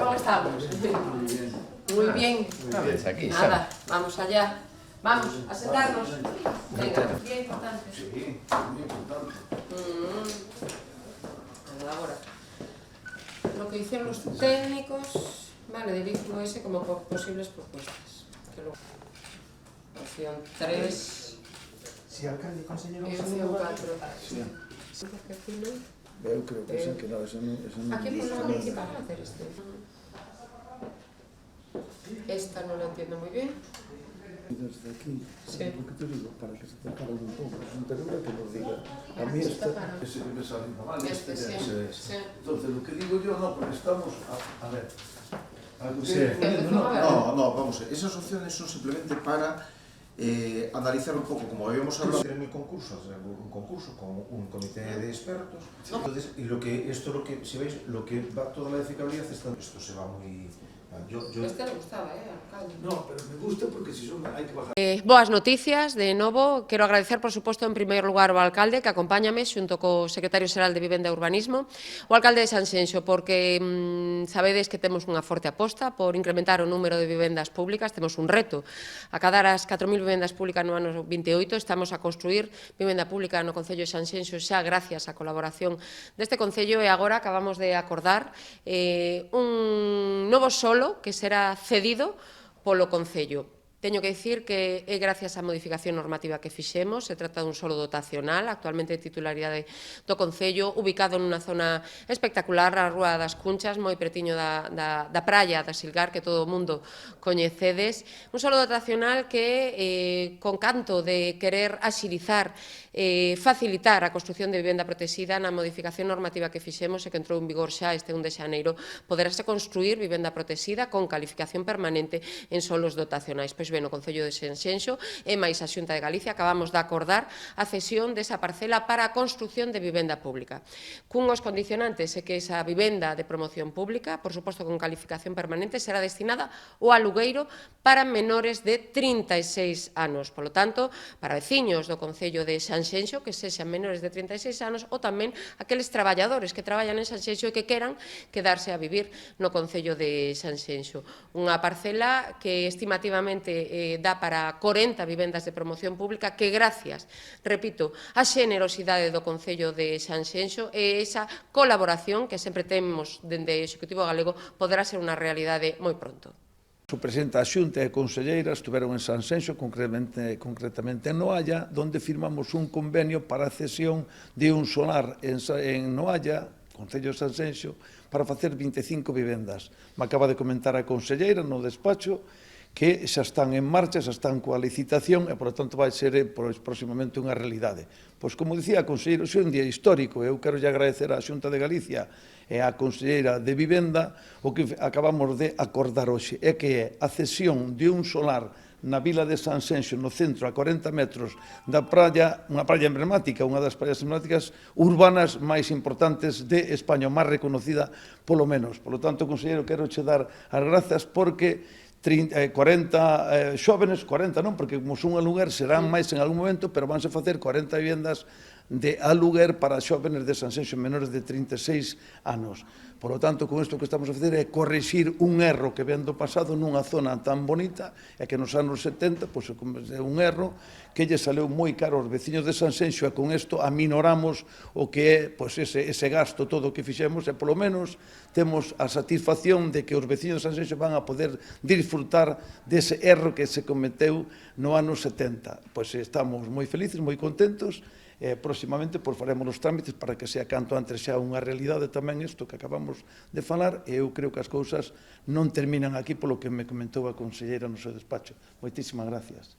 ¿Cómo estamos? Muy bien. Nada, vamos allá. Vamos a sentarnos. Venga, día importante. Sí, muy importante. Ahora, lo que hicieron los técnicos, vale, dirijo ese como posibles propuestas. Opción 3. Si alcalde, consejero, Y opción 4. Sí. Eu creo que sí, que no, eso non... Aquí por la municipal a hacer este. Esta no la entiendo muy bien. Desde aquí, Sí. lo que te digo, para que se preparen un poco, es un terrible que nos diga. A mí Se esta... taparon. Ese que me sale mal. Este, sí. Sí. Entonces, lo que digo yo, no, porque estamos... A ver. Sí. No, vamos a ver. Esas opciones son simplemente para analizar un poco, como habíamos hablado. En el concurso, un concurso con un comité de expertos. Entonces, y lo que, esto lo que, si veis, lo que va toda la edificabilidad, esto se va muy... Este le gustaba, alcalde. No, pero me gusta porque si son, hay que bajar. Boas noticias, de novo. Quero agradecer, por suposto, en primeiro lugar ao alcalde, que acompáñame xunto co secretario xeral de Vivenda e Urbanismo, o alcalde de Sanxenxo, porque sabedes que temos unha forte aposta por incrementar o número de vivendas públicas. Temos un reto. Acadar as 4.000 vivendas públicas no ano 28, estamos a construir vivenda pública no Concello de Sanxenxo xa gracias á colaboración deste Concello, e agora acabamos de acordar un novo solo que será cedido polo Concello. Teño que dicir que é gracias á modificación normativa que fixemos. Se trata dun solo dotacional, actualmente de titularidade do Concello, ubicado nunha zona espectacular, a Rúa das Cunchas, moi pretiño da praia da Silgar, que todo o mundo coñecedes. Un solo dotacional que, con canto de querer axilizar, facilitar a construción de vivenda protexida, na modificación normativa que fixemos e que entrou en vigor xa este 1 de xaneiro, poderase construir vivenda protexida con calificación permanente en solos dotacionais. Pois ben, o Concello de Sanxenxo e máis a Xunta de Galicia acabamos de acordar a cesión desa parcela para a construción de vivenda pública. Cunhos condicionantes é que esa vivenda de promoción pública, por suposto con calificación permanente, será destinada ao alugueiro para menores de 36 anos. Por lo tanto, para veciños do Concello de Sanxenxo que sexan menores de 36 anos, ou tamén aqueles traballadores que traballan en Sanxenxo e que queran quedarse a vivir no Concello de Sanxenxo. Unha parcela que estimativamente dá para 40 vivendas de promoción pública que, gracias, repito, a xenerosidade do Concello de Sanxenxo e esa colaboración que sempre temos dende o Executivo Galego poderá ser unha realidade moi pronto. O presidente da Xunta e a conselleira estuveron en Sanxenxo, concretamente en Noalla, onde firmamos un convenio para a cesión de un solar en Noalla, Concello de Sanxenxo, para facer 25 vivendas. Me acaba de comentar a conselleira no despacho que xa están en marcha, xa están coa licitación e, por lo tanto, vai ser próximamente unha realidade. Pois, como dicía a conselleira, é un día histórico. Eu quero agradecer á Xunta de Galicia e á conselleira de Vivenda o que acabamos de acordar hoxe, é que é a cesión de un solar na vila de Sanxenxo, no centro, a 40 metros da praia, unha praia emblemática, unha das praias emblemáticas urbanas máis importantes de España, máis reconocida polo menos. Por lo tanto, conselleiro, quero che dar as grazas porque 40 xóvenes, 40 non, porque como son aluguer serán máis en algún momento, pero vanse facer 40 vivendas de aluguer para xóvenes de Sanxenxo menores de 36 anos. Por lo tanto, con isto que estamos a facer é corrixir un erro que ven do pasado nunha zona tan bonita e que nos anos 70 é un erro que lle saleu moi caro aos veciños de Sanxenxo e con isto aminoramos o que é ese gasto todo que fixemos e polo menos temos a satisfacción de que os veciños de Sanxenxo van a poder disfrutar dese erro que se cometeu no ano 70. Pois estamos moi felices, moi contentos. Próximamente faremos os trámites para que sea canto antes xa unha realidade tamén isto que acabamos de falar, e eu creo que as cousas non terminan aquí polo que me comentou a conselleira no seu despacho. Moitísimas gracias.